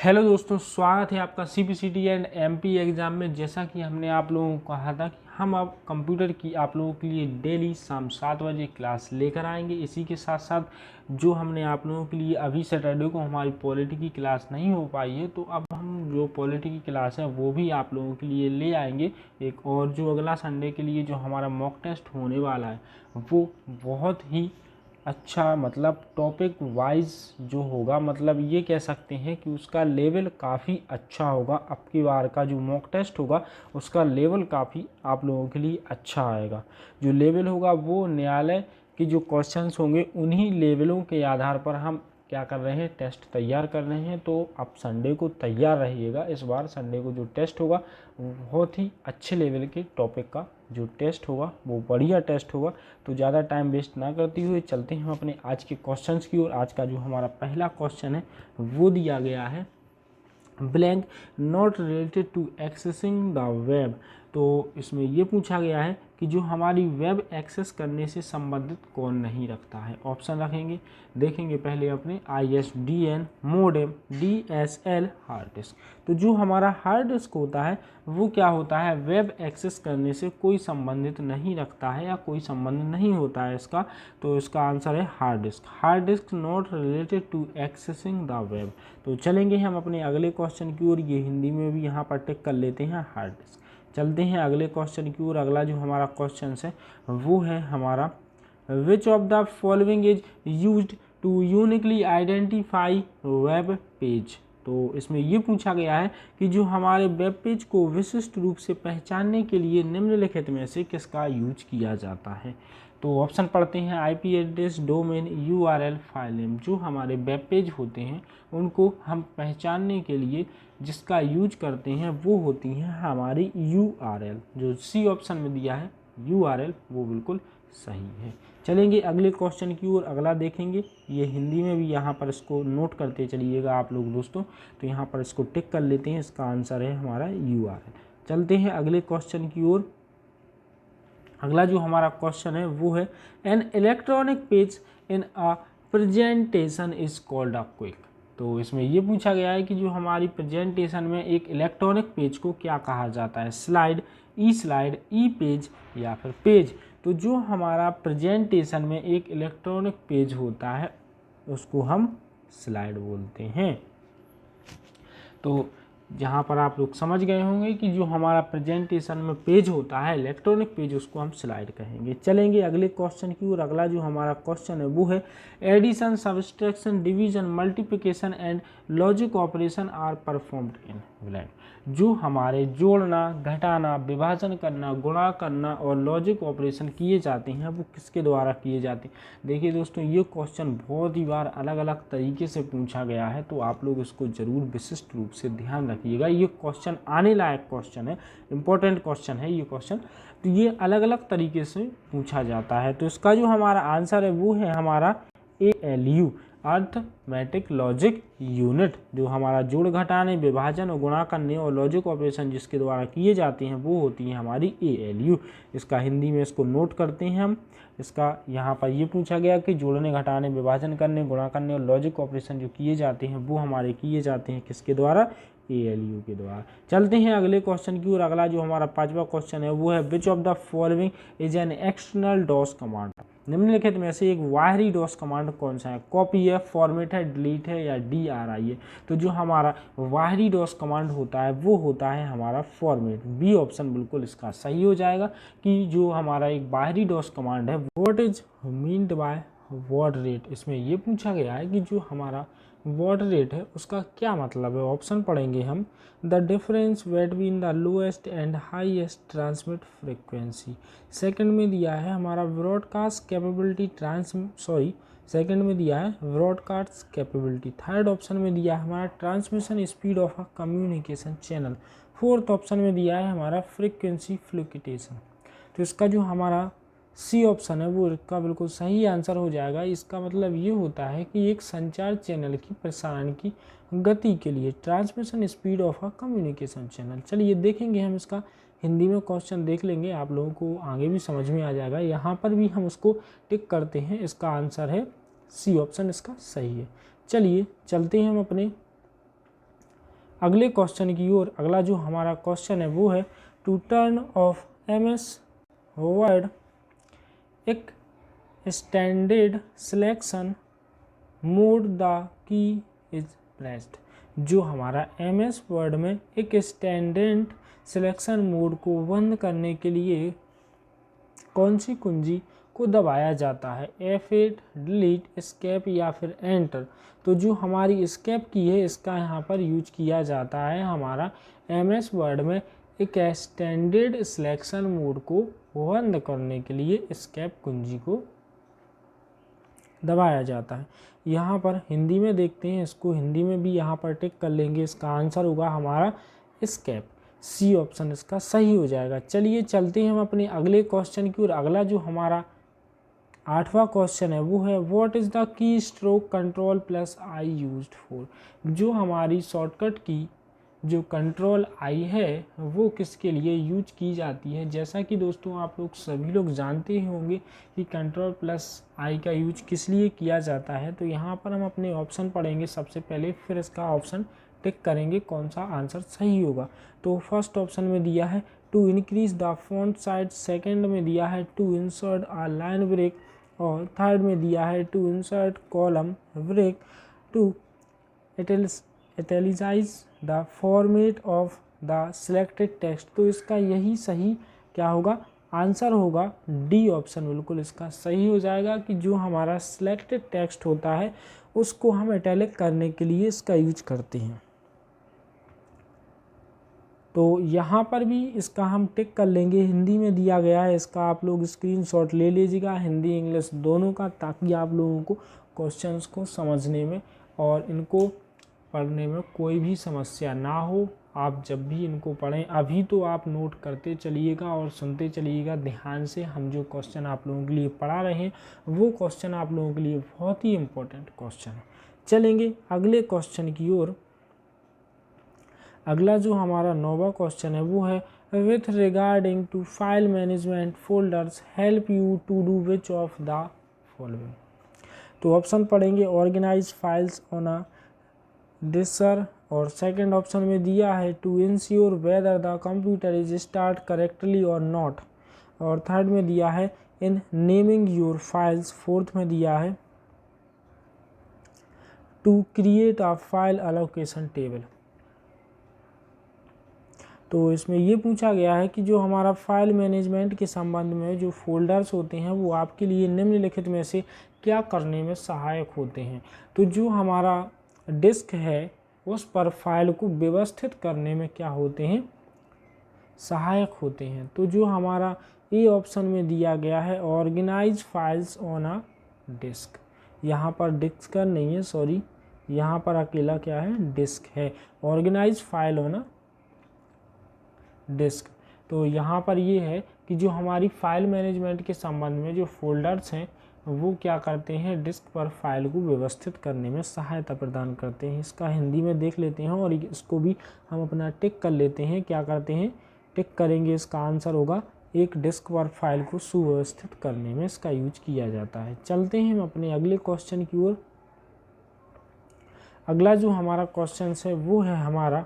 Hello दोस्तों, स्वागत है आपका सीपीसीटी एंड एमपी एग्ज़ाम में। जैसा कि हमने आप लोगों को कहा था कि हम अब कंप्यूटर की आप लोगों के लिए डेली शाम 7 बजे क्लास लेकर आएंगे। इसी के साथ साथ जो हमने आप लोगों के लिए अभी सैटरडे को हमारी पॉलिटी की क्लास नहीं हो पाई है, तो अब हम जो पॉलिटी की क्लास है वो भी आप लोगों के लिए ले आएंगे एक। और जो अगला संडे के लिए जो हमारा मॉक टेस्ट होने वाला है वो बहुत ही अच्छा, मतलब टॉपिक वाइज जो होगा, मतलब ये कह सकते हैं कि उसका लेवल काफ़ी अच्छा होगा। अब की बार का जो मॉक टेस्ट होगा उसका लेवल काफ़ी आप लोगों के लिए अच्छा आएगा। जो लेवल होगा वो न्यायालय के जो क्वेश्चंस होंगे उन्हीं लेवलों के आधार पर हम क्या कर रहे हैं, टेस्ट तैयार कर रहे हैं। तो आप संडे को तैयार रहिएगा। इस बार संडे को जो टेस्ट होगा बहुत ही अच्छे लेवल के टॉपिक का जो टेस्ट होगा वो बढ़िया टेस्ट होगा। तो ज़्यादा टाइम वेस्ट ना करते हुए चलते हैं हम अपने आज के क्वेश्चंस की ओर। आज का जो हमारा पहला क्वेश्चन है वो दिया गया है, blank not related to accessing the web. तो इसमें ये पूछा गया है कि जो हमारी वेब एक्सेस करने से संबंधित कौन नहीं रखता है। ऑप्शन रखेंगे, देखेंगे पहले अपने ISDN, modem, DSL, hard disk. तो जो हमारा हार्ड डिस्क होता है वो क्या होता है, वेब एक्सेस करने से कोई संबंधित नहीं रखता है या कोई संबंध नहीं होता है इसका। तो इसका आंसर है hard disk. Hard disk not related to accessing the web. तो चलेंगे हम अपने अगले क्वेश्चन की ओर। ये हिंदी में भी यहाँ पर टिक कर लेते हैं हार्ड डिस्क। चलते हैं अगले क्वेश्चन की ओर। अगला जो हमारा क्वेश्चन है वो है हमारा, which of the following is used to uniquely identify web page. तो इसमें ये पूछा गया है कि जो हमारे वेब पेज को विशिष्ट रूप से पहचानने के लिए निम्नलिखित में से किसका यूज किया जाता है। तो ऑप्शन पढ़ते हैं, IP address, domain, URL, file name. जो हमारे वेब पेज होते हैं उनको हम पहचानने के लिए जिसका यूज करते हैं वो होती हैं हमारी URL। जो सी ऑप्शन में दिया है URL वो बिल्कुल सही है। चलेंगे अगले क्वेश्चन की ओर। अगला देखेंगे, ये हिंदी में भी यहाँ पर इसको नोट करते चलिएगा आप लोग दोस्तों। तो यहाँ पर इसको टिक कर लेते हैं, इसका आंसर है हमारा URL। चलते हैं अगले क्वेश्चन की ओर। अगला जो हमारा क्वेश्चन है वो है, an electronic page in a presentation is called a quick. तो इसमें ये पूछा गया है कि जो हमारी प्रेजेंटेशन में एक इलेक्ट्रॉनिक पेज को क्या कहा जाता है, स्लाइड, ई स्लाइड, ई पेज या फिर पेज। तो जो हमारा प्रेजेंटेशन में एक इलेक्ट्रॉनिक पेज होता है उसको हम स्लाइड बोलते हैं। तो जहाँ पर आप लोग समझ गए होंगे कि जो हमारा प्रेजेंटेशन में पेज होता है इलेक्ट्रॉनिक पेज, उसको हम स्लाइड कहेंगे। चलेंगे अगले क्वेश्चन की ओर। अगला जो हमारा क्वेश्चन है वो है, addition, subtraction, division, multiplication and logic operation are performed in blank. जो हमारे जोड़ना, घटाना, विभाजन करना, गुणा करना और लॉजिक ऑपरेशन किए जाते हैं वो किसके द्वारा किए जाते हैं। देखिए दोस्तों, ये क्वेश्चन बहुत ही बार अलग अलग तरीके से पूछा गया है, तो आप लोग इसको जरूर विशिष्ट रूप से ध्यान रखिएगा। ये क्वेश्चन आने लायक क्वेश्चन है, इंपॉर्टेंट क्वेश्चन है ये क्वेश्चन। तो ये अलग अलग तरीके से पूछा जाता है। तो इसका जो हमारा आंसर है वो है हमारा ALU, अर्थमेटिक लॉजिक यूनिट। जो हमारा जोड़, घटाने, विभाजन और गुणा करने और लॉजिक ऑपरेशन जिसके द्वारा किए जाते हैं वो होती है हमारी ALU। इसका हिंदी में इसको नोट करते हैं हम। इसका यहाँ पर ये पूछा गया कि जोड़ने, घटाने, विभाजन करने, गुणा करने और लॉजिक ऑपरेशन जो किए जाते हैं वो हमारे किए जाते हैं किसके द्वारा, ALU के द्वारा। चलते हैं अगले क्वेश्चन की ओर। अगला जो हमारा पांचवा क्वेश्चन है वो है, which of the following is an external DOS command. निम्नलिखित में से एक बाहरी डॉस कमांड कौन सा है, कॉपी है, फॉर्मेट है, डिलीट है या DRI है। तो जो हमारा बाहरी डॉस कमांड होता है वो होता है हमारा फॉर्मेट। बी ऑप्शन बिल्कुल इसका सही हो जाएगा कि जो हमारा एक बाहरी डॉस कमांड है, what is meant by word rate. इसमें ये पूछा गया है कि जो हमारा वर्ड रेट है उसका क्या मतलब है। ऑप्शन पढ़ेंगे हम, the difference between the lowest and highest transmit frequency. Second में दिया है हमारा ब्रॉडकास्ट कैपेबिलिटी सेकंड में दिया है ब्रॉडकास्ट कैपेबिलिटी। थर्ड ऑप्शन में दिया है हमारा transmission speed of a communication channel. Fourth option में दिया है हमारा फ्रिक्वेंसी फ्लुक्चुएशन। तो इसका जो हमारा सी ऑप्शन है वो इसका बिल्कुल सही आंसर हो जाएगा। इसका मतलब ये होता है कि एक संचार चैनल की प्रसारण की गति के लिए transmission speed of a communication channel. चलिए देखेंगे हम इसका हिंदी में क्वेश्चन देख लेंगे, आप लोगों को आगे भी समझ में आ जाएगा। यहाँ पर भी हम उसको टिक करते हैं, इसका आंसर है सी ऑप्शन, इसका सही है। चलिए चलते हैं हम अपने अगले क्वेश्चन की ओर। अगला जो हमारा क्वेश्चन है वो है to turn off MS Word एक standard selection mode the key is pressed. जो हमारा MS वर्ड में एक स्टैंडर्ड सिलेक्शन मोड को बंद करने के लिए कौन सी कुंजी को दबाया जाता है? F8, डिलीट, एस्केप या फिर एंटर। तो जो हमारी एस्केप की है इसका यहाँ पर यूज किया जाता है हमारा MS वर्ड में एक स्टैंडर्ड सिलेक्शन मोड को बंद करने के लिए एस्केप कुंजी को दबाया जाता है। यहाँ पर हिंदी में देखते हैं, इसको हिंदी में भी यहाँ पर टिक कर लेंगे। इसका आंसर होगा हमारा एस्केप। सी ऑप्शन इसका सही हो जाएगा। चलिए चलते हैं हम अपने अगले क्वेश्चन की ओर। अगला जो हमारा 8वां क्वेश्चन है वो है what is the key stroke control plus I used for. जो हमारी शॉर्टकट की जो कंट्रोल आई है वो किसके लिए यूज की जाती है? जैसा कि दोस्तों आप लोग सभी लोग जानते ही होंगे कि कंट्रोल प्लस आई का यूज किस लिए किया जाता है। तो यहाँ पर हम अपने ऑप्शन पढ़ेंगे सबसे पहले, फिर इसका ऑप्शन टिक करेंगे कौन सा आंसर सही होगा। तो फर्स्ट ऑप्शन में दिया है to increase the font size, second में दिया है to insert a line break, और थर्ड में दिया है to insert column break, to italicise the format of the selected text. तो इसका यही सही क्या होगा? आंसर होगा डी ऑप्शन, बिल्कुल इसका सही हो जाएगा कि जो हमारा सिलेक्टेड टेक्स्ट होता है उसको हम इटैलिक करने के लिए इसका यूज करते हैं। तो यहाँ पर भी इसका हम टिक कर लेंगे। हिंदी में दिया गया है, इसका आप लोग स्क्रीनशॉट ले लीजिएगा हिंदी इंग्लिश दोनों का, ताकि आप लोगों को क्वेश्चंस को समझने में और इनको पढ़ने में कोई भी समस्या ना हो। आप जब भी इनको पढ़ें अभी तो आप नोट करते चलिएगा और सुनते चलिएगा ध्यान से। हम जो क्वेश्चन आप लोगों के लिए पढ़ा रहे हैं वो क्वेश्चन आप लोगों के लिए बहुत ही इम्पोर्टेंट क्वेश्चन है। चलेंगे अगले क्वेश्चन की ओर। अगला जो हमारा 9वां क्वेश्चन है वो है with regarding to file management folders help you to do which of the following. तो ऑप्शन पढ़ेंगे organise files on a disk, और सेकंड ऑप्शन में दिया है to ensure whether the computer is start correctly और नॉट, और third में दिया है in naming your files, fourth में दिया है to create a file allocation table. तो इसमें ये पूछा गया है कि जो हमारा फाइल मैनेजमेंट के संबंध में जो फोल्डर्स होते हैं वो आपके लिए निम्नलिखित में से क्या करने में सहायक होते हैं। तो जो हमारा डिस्क है उस पर फाइल को व्यवस्थित करने में क्या होते हैं? सहायक होते हैं। तो जो हमारा ए ऑप्शन में दिया गया है organise files on a disk, यहाँ पर डिस्क नहीं है, सॉरी, यहाँ पर अकेला क्या है? डिस्क है। Organise file on a disk. तो यहाँ पर ये है कि जो हमारी फाइल मैनेजमेंट के संबंध में जो फोल्डर्स हैं वो क्या करते हैं? डिस्क पर फाइल को व्यवस्थित करने में सहायता प्रदान करते हैं। इसका हिंदी में देख लेते हैं और इसको भी हम अपना टिक कर लेते हैं। क्या करते हैं? टिक करेंगे। इसका आंसर होगा एक डिस्क पर फाइल को सुव्यवस्थित करने में इसका यूज किया जाता है। चलते हैं हम अपने अगले क्वेश्चन की ओर। अगला जो हमारा क्वेश्चन है वो है हमारा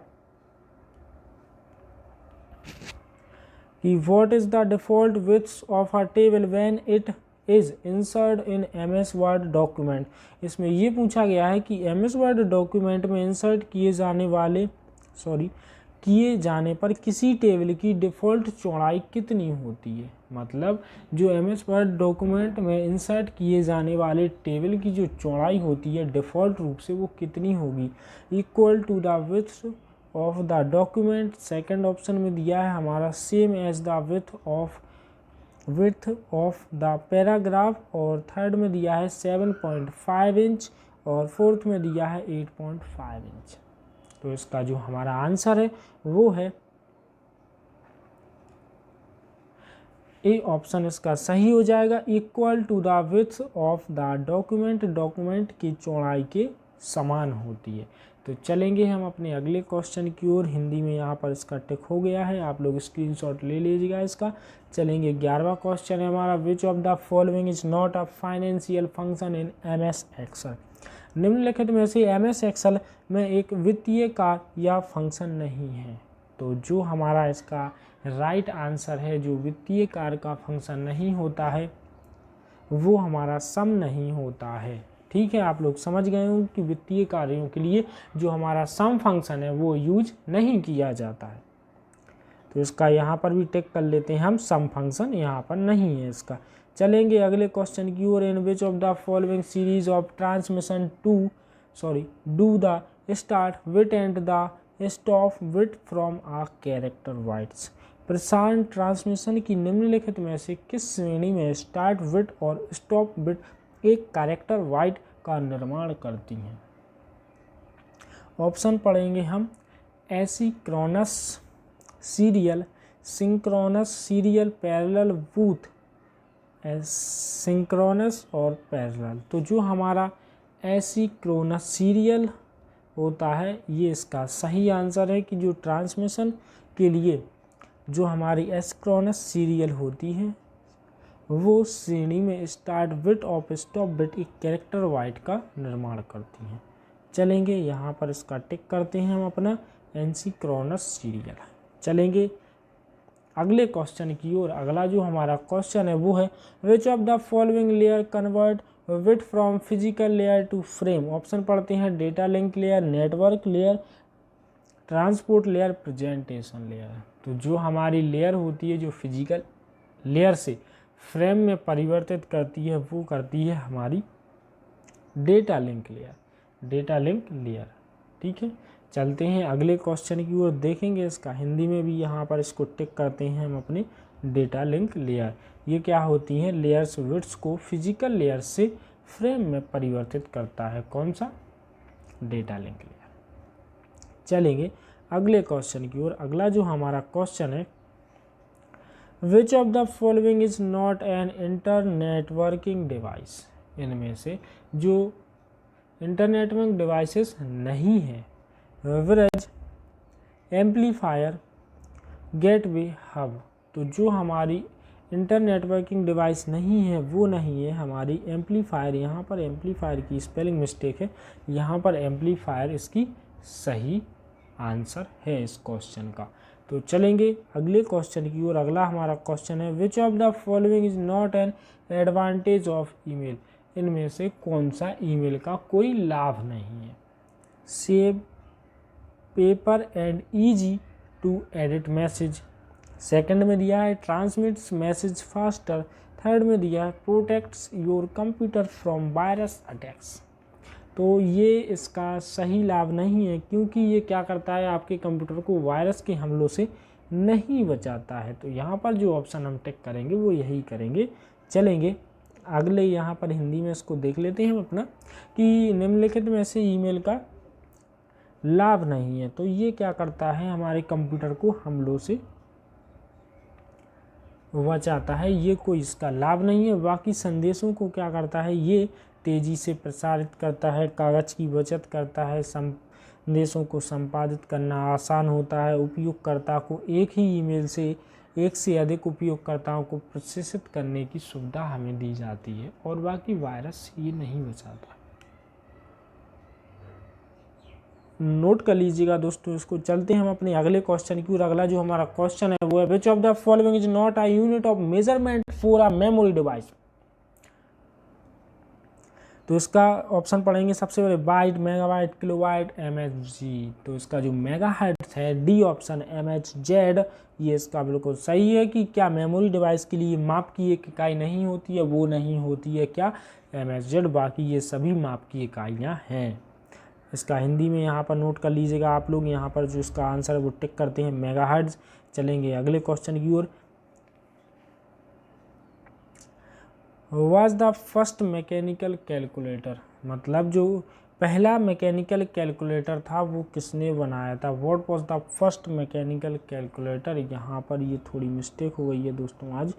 कि what is the default width of a table when it is insert in MS word document. इसमें ये पूछा गया है कि MS वर्ड डॉक्यूमेंट में इंसर्ट किए जाने पर किसी टेबल की डिफ़ॉल्ट चौड़ाई कितनी होती है। मतलब जो MS वर्ड डॉक्यूमेंट में इंसर्ट किए जाने वाले टेबल की जो चौड़ाई होती है डिफ़ॉल्ट रूप से वो कितनी होगी? Equal to the width of the document. Second option में दिया है हमारा same as the width of the paragraph, और थर्ड में दिया है 7.5 इंच, और फोर्थ में दिया है 8.5 इंच। तो इसका जो हमारा आंसर है वो है ए ऑप्शन इसका सही हो जाएगा, equal to the width of the document. Document की चौड़ाई के समान होती है। तो चलेंगे हम अपने अगले क्वेश्चन की ओर। हिंदी में यहाँ पर इसका टिक हो गया है, आप लोग स्क्रीनशॉट ले लीजिएगा इसका। चलेंगे 11वां क्वेश्चन है हमारा which of the following is not a financial function in MS Excel. निम्नलिखित में से MS एक्सेल में एक वित्तीय कार्य या फंक्शन नहीं है। तो जो हमारा इसका राइट आंसर है, जो वित्तीय कार्य का फंक्शन नहीं होता है वो हमारा सम नहीं होता है। ठीक है, आप लोग समझ गए हो कि वित्तीय कार्यों के लिए जो हमारा सम फंक्शन है वो यूज नहीं किया जाता है। तो इसका यहाँ पर भी टिक कर लेते हैं हम, सम फंक्शन यहाँ पर नहीं है इसका। चलेंगे अगले क्वेश्चन की ओर। In which of the following series of transmission do the start bit and the stop bit from a character bytes. प्रसारण ट्रांसमिशन की निम्नलिखित में से किस श्रेणी में स्टार्ट बिट और स्टॉप बिट एक कैरेक्टर वाइट का निर्माण करती हैं? ऑप्शन पढ़ेंगे हम। Asynchronous serial, synchronous serial, parallel both, synchronous और पैरेलल। तो जो हमारा एसिंक्रोनस सीरियल होता है ये इसका सही आंसर है कि जो ट्रांसमिशन के लिए जो हमारी एसिंक्रोनस सीरियल होती है वो श्रेणी में स्टार्ट बिट और स्टॉप बिट एक कैरेक्टर वाइट का निर्माण करती हैं। चलेंगे यहाँ पर इसका टिक करते हैं हम अपना एसिंक्रोनस सीरियल। चलेंगे अगले क्वेश्चन की ओर। अगला जो हमारा क्वेश्चन है वो है which of the following layer convert bit from physical layer to frame. Option पढ़ते हैं। Data link layer, network layer, transport layer, presentation layer. तो जो हमारी लेयर होती है जो फिजिकल लेयर से फ्रेम में परिवर्तित करती है वो करती है हमारी data link layer, data link layer. ठीक है, चलते हैं अगले क्वेश्चन की ओर, देखेंगे इसका हिंदी में भी। यहाँ पर इसको टिक करते हैं हम अपने डेटा लिंक लेयर। ये क्या होती हैं? लेयर्स विड्थ को फिजिकल लेयर से फ्रेम में परिवर्तित करता है कौन सा? Data link layer. चलेंगे अगले क्वेश्चन की ओर। अगला जो हमारा क्वेश्चन है which of the following is not an internetworking device. इनमें से जो इंटरनेटवर्किंग डिवाइसेस नहीं है ब्रिज, एम्पलीफायर, गेटवे, हब। तो जो हमारी इंटरनेटवर्किंग डिवाइस नहीं है वो नहीं है हमारी एम्पलीफायर। यहाँ पर एम्पलीफायर की स्पेलिंग मिस्टेक है, यहाँ पर एम्पलीफायर इसकी सही आंसर है इस क्वेश्चन का। तो चलेंगे अगले क्वेश्चन की ओर। अगला हमारा क्वेश्चन है which of the following is not an advantage of email. इनमें से कौन सा ईमेल का कोई लाभ नहीं है? Save, paper and easy to edit message. Second में दिया है ट्रांसमिट्स मैसेज फास्टर। थर्ड में दिया है protects your computer from virus attacks. तो ये इसका सही लाभ नहीं है क्योंकि ये क्या करता है आपके कंप्यूटर को वायरस के हमलों से नहीं बचाता है। तो यहाँ पर जो ऑप्शन हम टिक करेंगे वो यही करेंगे। चलेंगे अगले यहाँ पर हिंदी में इसको देख लेते हैं हम अपना कि निम्नलिखित में से ईमेल का लाभ नहीं है। तो ये क्या करता है हमारे कंप्यूटर को हमलों से बचाता है, ये कोई इसका लाभ नहीं है। बाकी संदेशों को क्या करता है ये तेज़ी से प्रसारित करता है, कागज़ की बचत करता है, संदेशों को संपादित करना आसान होता है। उपयोगकर्ता को एक ही ईमेल से एक से अधिक उपयोगकर्ताओं को प्रोसेसित करने की सुविधा हमें दी जाती है और बाकी वायरस ये नहीं बचाता। नोट कर लीजिएगा दोस्तों इसको। चलते हैं हम अपने अगले क्वेश्चन की ओर। अगला जो हमारा क्वेश्चन है वो है which of the following is not a unit of measurement for a memory device. तो इसका ऑप्शन पढ़ेंगे सबसे पहले बाइट, मेगाबाइट, किलोबाइट, एमएचजी। तो इसका जो मेगाहर्ट्ज है डी ऑप्शन एमएचजेड, ये इसका बिल्कुल सही है कि क्या मेमोरी डिवाइस के लिए माप की एक इकाई नहीं होती है, वो नहीं होती है क्या? एमएचजेड। बाकी ये सभी माप की इकाइयाँ हैं। इसका हिंदी में यहाँ पर नोट कर लीजिएगा आप लोग। यहाँ पर जो इसका आंसर है वो टिक करते हैं मेगाहर्ट्ज। चलेंगे अगले क्वेश्चन की ओर। Was the first mechanical calculator, मतलब जो पहला मैकेनिकल कैलकुलेटर था वो किसने बनाया था? What was the first mechanical calculator. यहाँ पर ये थोड़ी मिस्टेक हो गई है दोस्तों आज।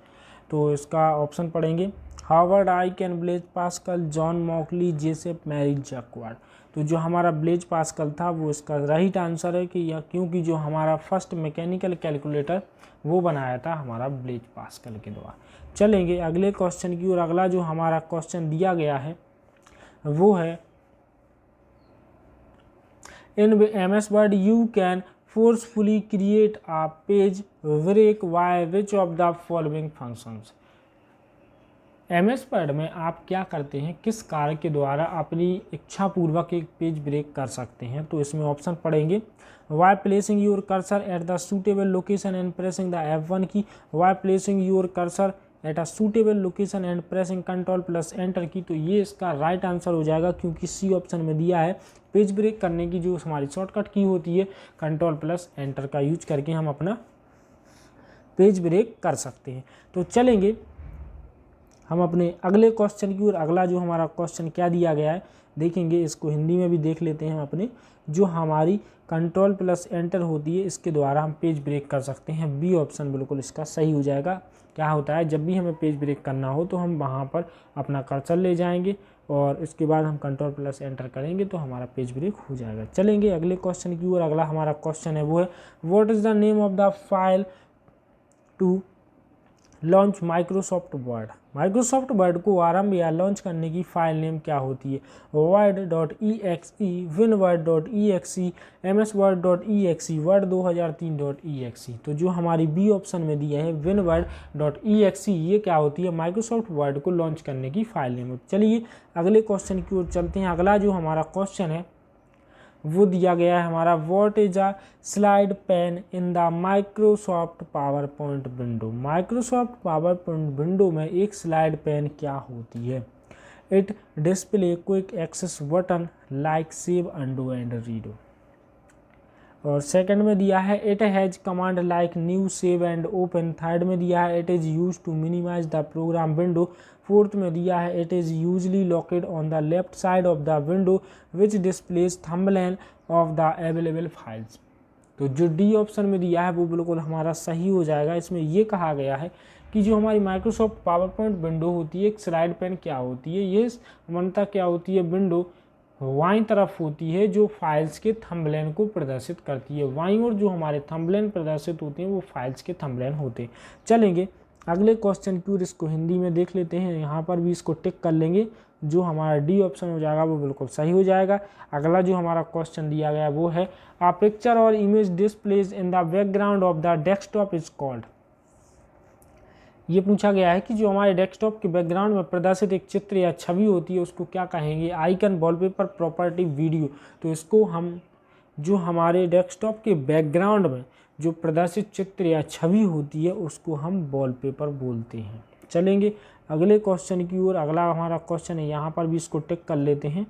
तो इसका ऑप्शन पढ़ेंगे Harvard, Aiken, Blaise Pascal, John Mauchly, Joseph, Marie Jacquard. तो जो हमारा ब्लेज पास्कल था वो इसका राइट आंसर है कि यह, क्योंकि जो हमारा फर्स्ट मैकेनिकल कैलकुलेटर वो बनाया था हमारा ब्लेज पास्कल के द्वारा। चलेंगे अगले क्वेश्चन की ओर। अगला जो हमारा क्वेश्चन दिया गया है वो है In MS Word, you can forcefully create a page break by which of the following functions. MS Word में आप क्या करते हैं, किस कार्य के द्वारा अपनी इच्छा पूर्वक एक पेज ब्रेक कर सकते हैं? तो इसमें ऑप्शन पढ़ेंगे, by placing your cursor at the suitable location and pressing the F1 key, by placing your cursor at a suitable location and pressing control plus enter key. तो ये इसका राइट आंसर हो जाएगा, क्योंकि सी ऑप्शन में दिया है page break करने की जो हमारी शॉर्टकट की होती है कंट्रोल प्लस एंटर का यूज करके हम अपना पेज ब्रेक कर सकते हैं। तो चलेंगे हम अपने अगले क्वेश्चन की ओर। अगला जो हमारा क्वेश्चन क्या दिया गया है देखेंगे, इसको हिंदी में भी देख लेते हैं हम अपने। जो हमारी कंट्रोल प्लस एंटर होती है इसके द्वारा हम पेज ब्रेक कर सकते हैं। बी ऑप्शन बिल्कुल इसका सही हो जाएगा। क्या होता है, जब भी हमें पेज ब्रेक करना हो तो हम वहाँ पर अपना कर्सर ले जाएंगे और इसके बाद हम कंट्रोल प्लस एंटर करेंगे तो हमारा पेज ब्रेक हो जाएगा। चलेंगे अगले क्वेश्चन की ओर। अगला हमारा क्वेश्चन है वो है, what is the name of the file to launch Microsoft Word. Microsoft Word को आरंभ या लॉन्च करने की फाइल नेम क्या होती है? word.exe, winword.exe, msword.exe, word 2003.exe। तो जो हमारी बी ऑप्शन में दिया है winword.exe, ये क्या होती है? माइक्रोसॉफ्ट वर्ड को लॉन्च करने की फाइल नेम। चलिए अगले क्वेश्चन की ओर चलते हैं। अगला जो हमारा क्वेश्चन है वो दिया गया है हमारा, what is a slide pane in the Microsoft PowerPoint window. Microsoft PowerPoint window में एक स्लाइड पैन क्या होती है? It display quick access button like save, undo and redo. और सेकंड में दिया है, it has command like new, save and open. Third में दिया है, it is use to minimise the program window. Fourth में दिया है, it is usually located on the left side of the window which displays thumbnail of the available files. तो जो D option में दिया है वो बिल्कुल हमारा सही हो जाएगा। इसमें ये कहा गया है कि जो हमारी माइक्रोसॉफ्ट पावर पॉइंट विंडो होती है, एक स्लाइड पैन क्या होती है? ये सामान्यतः क्या होती है, विंडो वाईं तरफ होती है जो फाइल्स के थंबनेल को प्रदर्शित करती है। वाईं और जो हमारे थंबनेल प्रदर्शित होते हैं वो फाइल्स के थंबनेल होते हैं। चलेंगे अगले क्वेश्चन की ओर, इसको हिंदी में देख लेते हैं। यहाँ पर भी इसको टिक कर लेंगे, जो हमारा डी ऑप्शन हो जाएगा वो बिल्कुल सही हो जाएगा। अगला जो हमारा क्वेश्चन दिया गया वो है, अ पिक्चर और image displays in the background of the desktop is called. ये पूछा गया है कि जो हमारे डेस्कटॉप के बैकग्राउंड में प्रदर्शित एक चित्र या छवि होती है उसको क्या कहेंगे? Icon, wallpaper, property, video. तो इसको हम जो हमारे डेस्कटॉप के बैकग्राउंड में जो प्रदर्शित चित्र या छवि होती है उसको हम वॉलपेपर बोलते हैं। चलेंगे अगले क्वेश्चन की ओर। अगला हमारा क्वेश्चन है, यहाँ पर भी इसको टिक कर लेते हैं।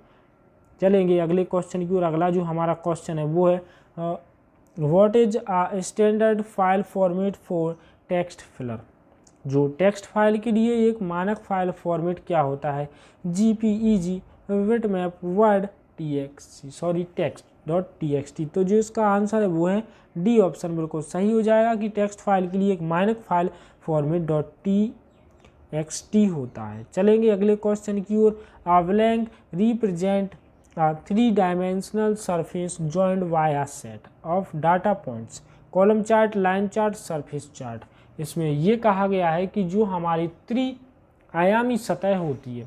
चलेंगे अगले क्वेश्चन की ओर। अगला जो हमारा क्वेश्चन है वो है, what is a standard file format for text filler. जो टेक्स्ट फाइल के लिए एक मानक फाइल फॉर्मेट क्या होता है? जीपीईजी, बिटमैप, वर्ड, टेक्स्ट.txt। तो जो इसका आंसर है वो है डी ऑप्शन बिल्कुल सही हो जाएगा कि टेक्स्ट फाइल के लिए एक मानक फाइल फॉर्मेट .txt होता है। चलेंगे अगले क्वेश्चन की ओर। A blank represent a 3-dimensional surface joined by a set of data points, column chart, line chart, surface chart. इसमें यह कहा गया है कि जो हमारी त्रि-आयामी सतह होती है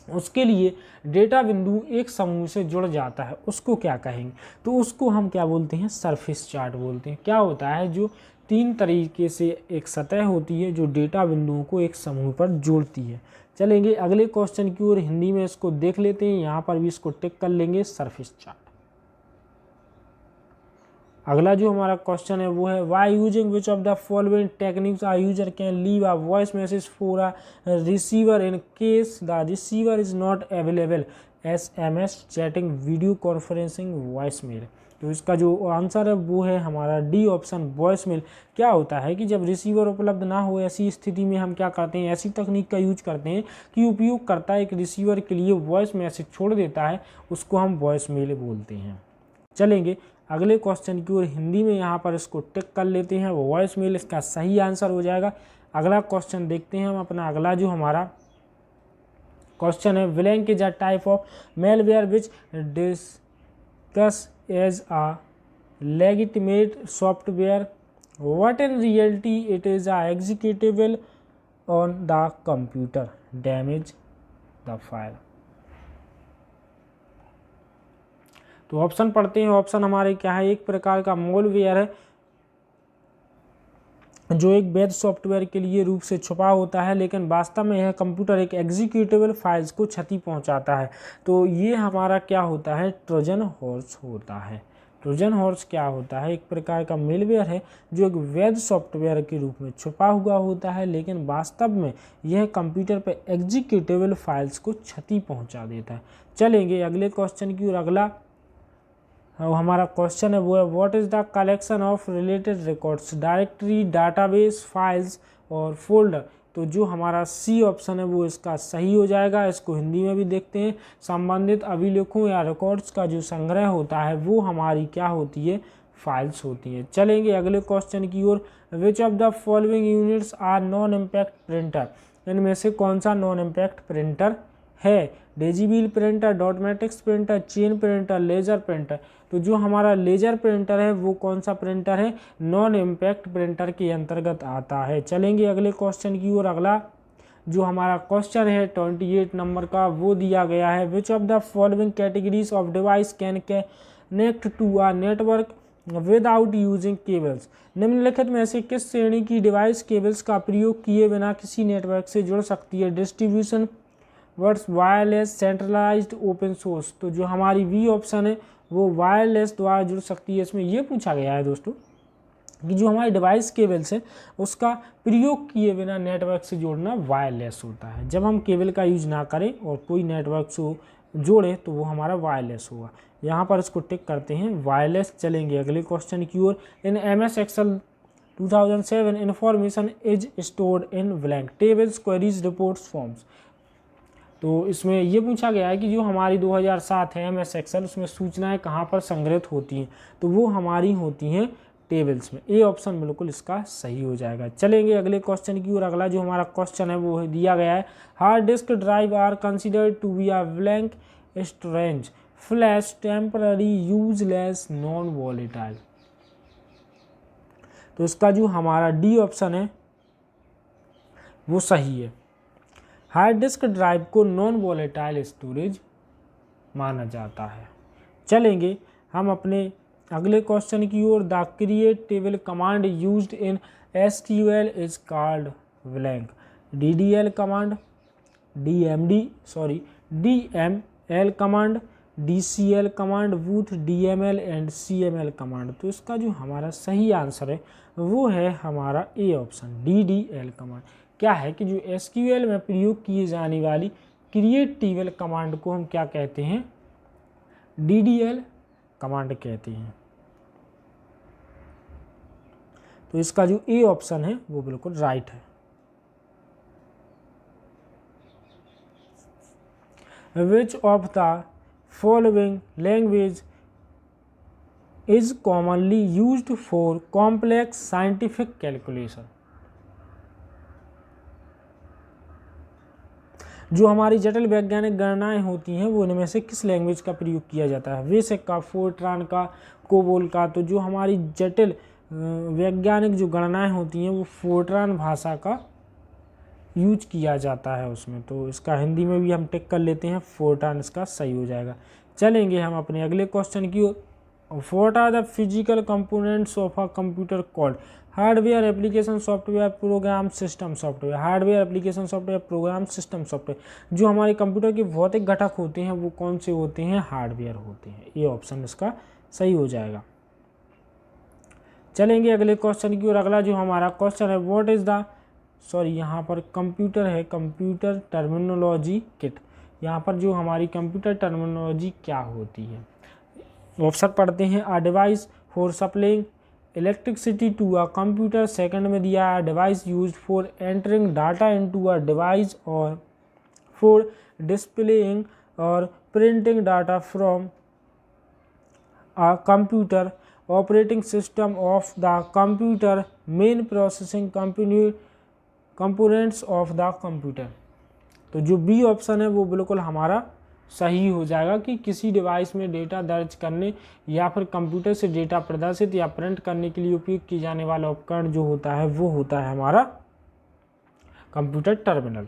उसके लिए डेटा बिंदु एक समूह से जुड़ जाता है, उसको क्या कहेंगे? तो उसको हम क्या बोलते हैं? सरफेस चार्ट बोलते हैं। क्या होता है, जो तीन तरीके से एक सतह होती है जो डेटा बिंदुओं को एक समूह पर जोड़ती है। चलेंगे अगले क्वेश्चन की ओर। हिंदी में इसको देख लेते हैं। यहाँ पर भी इसको टिक कर लेंगे, सरफेस चार्ट। अगला जो हमारा क्वेश्चन है वो है, by using which of the following techniques a user can leave a voice message for a receiver in case the receiver is not available? SMS, chatting, video conferencing, voice mail. तो इसका जो answer है वो है हमारा D option, voice mail. क्या होता है कि जब रिसीवर उपलब्ध ना हो ऐसी स्थिति में हम क्या करते हैं, ऐसी तकनीक का यूज करते हैं कि उपयोगकर्ता एक रिसीवर के लिए वॉइस मैसेज छोड़ देता है, उसको हम वॉइस मेल बोलते हैं। चलेंगे अगले क्वेश्चन की ओर। हिंदी में यहाँ पर इसको टिक कर लेते हैं, वो वॉइस मेल इसका सही आंसर हो जाएगा। अगला क्वेश्चन देखते हैं हम अपना। अगला जो हमारा क्वेश्चन है, blank is a type of malware which discuss as a legitimate software, what in reality it is a executable on the computer, damage the file. तो ऑप्शन पढ़ते हैं। ऑप्शन हमारे क्या है, एक प्रकार का मॉलवेयर है जो एक वैध सॉफ्टवेयर के लिए रूप से छुपा होता है, लेकिन वास्तव में यह कंप्यूटर एक एग्जीक्यूटेबल फाइल्स को क्षति पहुंचाता है। तो ये हमारा क्या होता है, ट्रोजन हॉर्स होता है। ट्रोजन हॉर्स क्या होता है, एक प्रकार का मेलवेयर है जो एक वैध सॉफ्टवेयर के रूप में छुपा हुआ होता है, लेकिन वास्तव में यह कंप्यूटर पर एग्जीक्यूटेबल फाइल्स को क्षति पहुँचा देता है। चलेंगे अगले क्वेश्चन की ओर। अगला हमारा क्वेश्चन है वो है, what is the collection of related records, directory, database, files और फोल्डर। तो जो हमारा सी ऑप्शन है वो इसका सही हो जाएगा। इसको हिंदी में भी देखते हैं। संबंधित अभिलेखों या रिकॉर्ड्स का जो संग्रह होता है वो हमारी क्या होती है, फाइल्स होती हैं। चलेंगे अगले क्वेश्चन की ओर। Which of the following units are non impact printer, इनमें से कौन सा नॉन इम्पैक्ट प्रिंटर है। Daisy wheel printer, dot matrix printer, chain printer, laser printer. तो जो हमारा लेजर प्रिंटर है वो कौन सा प्रिंटर है, नॉन इम्पैक्ट प्रिंटर के अंतर्गत आता है। चलेंगे अगले क्वेश्चन की ओर। अगला जो हमारा क्वेश्चन है 28 नंबर का वो दिया गया है, which of the following categories of device can connect to a network without using cables. निम्नलिखित में से किस श्रेणी की डिवाइस केबल्स का प्रयोग किए बिना किसी नेटवर्क से जुड़ सकती है। Distribution words, wireless, centralised, open source. तो जो हमारी वी ऑप्शन है वो वायरलेस द्वारा जुड़ सकती है। इसमें ये पूछा गया है दोस्तों कि जो हमारे डिवाइस केबल्स है उसका प्रयोग किए बिना नेटवर्क से जोड़ना वायरलेस होता है। जब हम केबल का यूज ना करें और कोई नेटवर्क से जोड़े तो वो हमारा वायरलेस होगा। यहाँ पर इसको टिक करते हैं वायरलेस। चलेंगे अगले क्वेश्चन की ओर। इन MS Excel 2007 information is stored in blank, tables, queries, reports, forms. तो इसमें ये पूछा गया है कि जो हमारी 2007 है MS Excel, उसमें सूचनाएं कहाँ पर संग्रहित होती हैं, तो वो हमारी होती हैं टेबल्स में। ए ऑप्शन बिल्कुल इसका सही हो जाएगा। चलेंगे अगले क्वेश्चन की ओर। अगला जो हमारा क्वेश्चन है वो दिया गया है, hard disk drive are considered to be a blank storage, flash, temporary, useless, non volatile. तो इसका जो हमारा डी ऑप्शन है वो सही है। हार्ड डिस्क ड्राइव को नॉन वॉलेटाइल स्टोरेज माना जाता है। चलेंगे हम अपने अगले क्वेश्चन की ओर। The create table command used in SQL is called blank, DDL command, DML command, DCL command, both, DML and CML command. तो इसका जो हमारा सही आंसर है वो है हमारा ए ऑप्शन, DDL कमांड। क्या है कि जो SQL में प्रयोग किए जाने वाली क्रिएट टेबल कमांड को हम क्या कहते हैं, DDL कमांड कहते हैं। तो इसका जो ए ऑप्शन है वो बिल्कुल राइट है। Which of the following language is commonly used for complex scientific calculation? जो हमारी जटिल वैज्ञानिक गणनाएं होती हैं वो इनमें से किस लैंग्वेज का प्रयोग किया जाता है। वेसिक का, फोर्ट्रान का, कोबोल का। तो जो हमारी जटिल वैज्ञानिक जो गणनाएं होती हैं वो फोर्ट्रान भाषा का यूज किया जाता है उसमें। तो इसका हिंदी में भी हम टिक कर लेते हैं, फोर्ट्रान इसका सही हो जाएगा। चलेंगे हम अपने अगले क्वेश्चन की ओर। What are the physical components of a computer called, hardware, application software, program, system software. Hardware, application software, program, system software. जो हमारे कंप्यूटर के भौतिक घटक होते हैं वो कौन से होते हैं, हार्डवेयर होते हैं। ये ऑप्शन इसका सही हो जाएगा। चलेंगे अगले क्वेश्चन की ओर। अगला जो हमारा क्वेश्चन है, व्हाट इज द, यहाँ पर कंप्यूटर है, कंप्यूटर टर्मिनोलॉजी किट। यहाँ पर जो हमारी कंप्यूटर टर्मिनोलॉजी क्या होती है, ऑप्शन पढ़ते हैं। A device for supplying electricity to a computer. Second में दिया है device used for entering data into a device और फॉर डिस्प्लेइंग और printing data from a computer. Operating system of the computer, main processing components of the computer. तो जो B option है वो बिल्कुल हमारा सही हो जाएगा कि किसी डिवाइस में डेटा दर्ज करने या फिर कंप्यूटर से डेटा प्रदर्शित या प्रिंट करने के लिए उपयोग किए जाने वाला उपकरण जो होता है वो होता है हमारा कंप्यूटर टर्मिनल।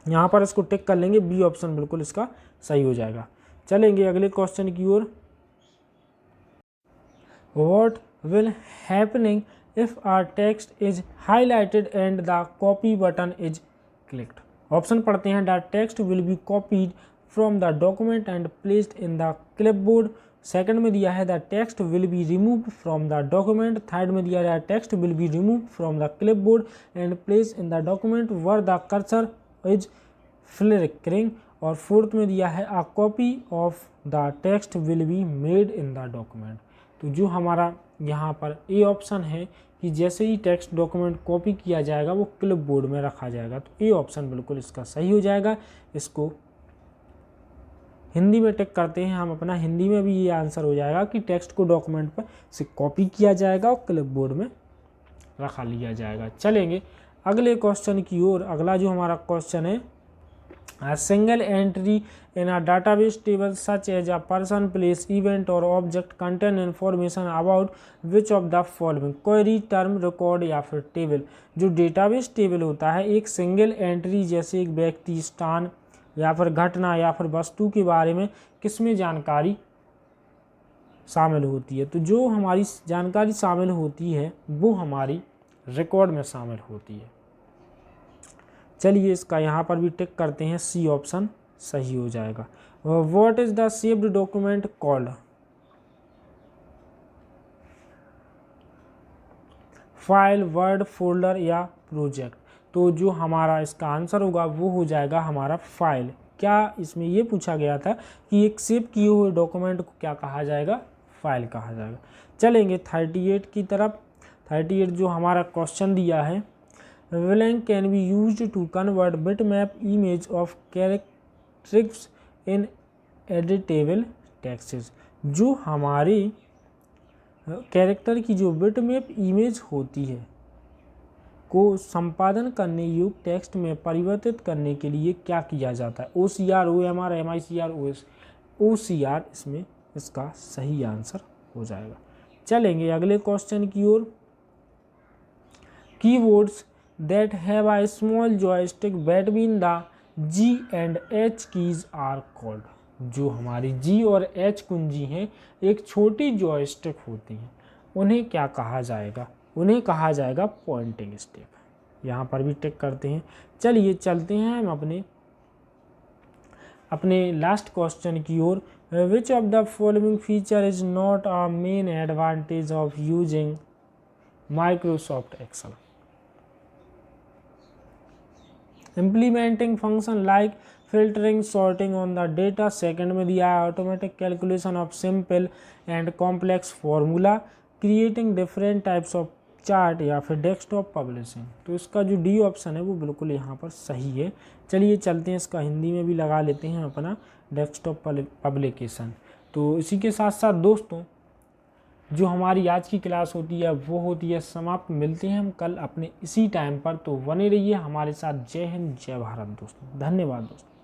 यहाँ पर इसको टिक कर लेंगे, बी ऑप्शन बिल्कुल इसका सही हो जाएगा। चलेंगे अगले क्वेश्चन की ओर। What will happening if our text is highlighted and the copy button is clicked? Option पढ़ते हैं। The text will be copied from the document and placed in the clipboard। Second में दिया है the text will be removed from the document। Third में दिया है text will be removed from the clipboard and placed in the document where the cursor is flickering। और fourth में दिया है a copy of the text will be made in the document। तो जो हमारा यहाँ पर ए ऑप्शन है कि जैसे ही टेक्स्ट डॉक्यूमेंट कॉपी किया जाएगा वो क्लिपबोर्ड में रखा जाएगा, तो ए ऑप्शन बिल्कुल इसका सही हो जाएगा। इसको हिंदी में टिक करते हैं हम अपना, हिंदी में भी ये आंसर हो जाएगा कि टेक्स्ट को डॉक्यूमेंट पर से कॉपी किया जाएगा और क्लिपबोर्ड में रखा लिया जाएगा। चलेंगे अगले क्वेश्चन की ओर। अगला जो हमारा क्वेश्चन है, A single entry in a database table such as a person, place, event or object contain information about which of the following? query, term, record या फिर टेबल। जो डेटाबेस टेबल होता है एक सिंगल एंट्री जैसे एक व्यक्ति, स्थान या फिर घटना या फिर वस्तु के बारे में किसमें जानकारी शामिल होती है। तो जो हमारी जानकारी शामिल होती है वो हमारी रिकॉर्ड में शामिल होती है। चलिए इसका यहाँ पर भी टिक करते हैं, सी ऑप्शन सही हो जाएगा। What is the saved document called? File, word, folder या प्रोजेक्ट। तो जो हमारा इसका आंसर होगा वो हो जाएगा हमारा फाइल। क्या इसमें ये पूछा गया था कि एक सेव किए हुए डॉक्यूमेंट को क्या कहा जाएगा? फाइल कहा जाएगा। चलेंगे 38 की तरफ। 38 जो हमारा क्वेश्चन दिया है, Blank can be used to convert bitmap image of characters in editable texts। जो हमारी कैरेक्टर की जो बिटमैप इमेज होती है को संपादन करने योग्य टेक्स्ट में परिवर्तित करने के लिए क्या किया जाता है? OCR, OMR, MICR, OCR इसमें इसका सही आंसर हो जाएगा। चलेंगे अगले क्वेश्चन की ओर। Keywords that have a small joystick between the G and H keys are called। जो हमारी G और H कुंजी हैं एक छोटी जॉयस्टिक होती हैं, उन्हें क्या कहा जाएगा? उन्हें कहा जाएगा पॉइंटिंग स्टिक। यहाँ पर भी टिक करते हैं। चलिए चलते हैं हम अपने लास्ट क्वेश्चन की ओर। Which of the following feature is not a main advantage of using Microsoft Excel? Implementing function like filtering, sorting on the data. Second में दिया है automatic calculation of simple and complex formula, creating different types of chart या फिर desktop publishing. तो इसका जो D option है वो बिल्कुल यहाँ पर सही है। चलिए चलते हैं, इसका हिंदी में भी लगा लेते हैं अपना डेस्कटॉप पब्लिकेशन। तो इसी के साथ साथ दोस्तों जो हमारी आज की क्लास होती है वो होती है समाप्त। मिलते हैं हम कल अपने इसी टाइम पर, तो बने रहिए हमारे साथ। जय हिंद, जय भारत दोस्तों, धन्यवाद दोस्तों।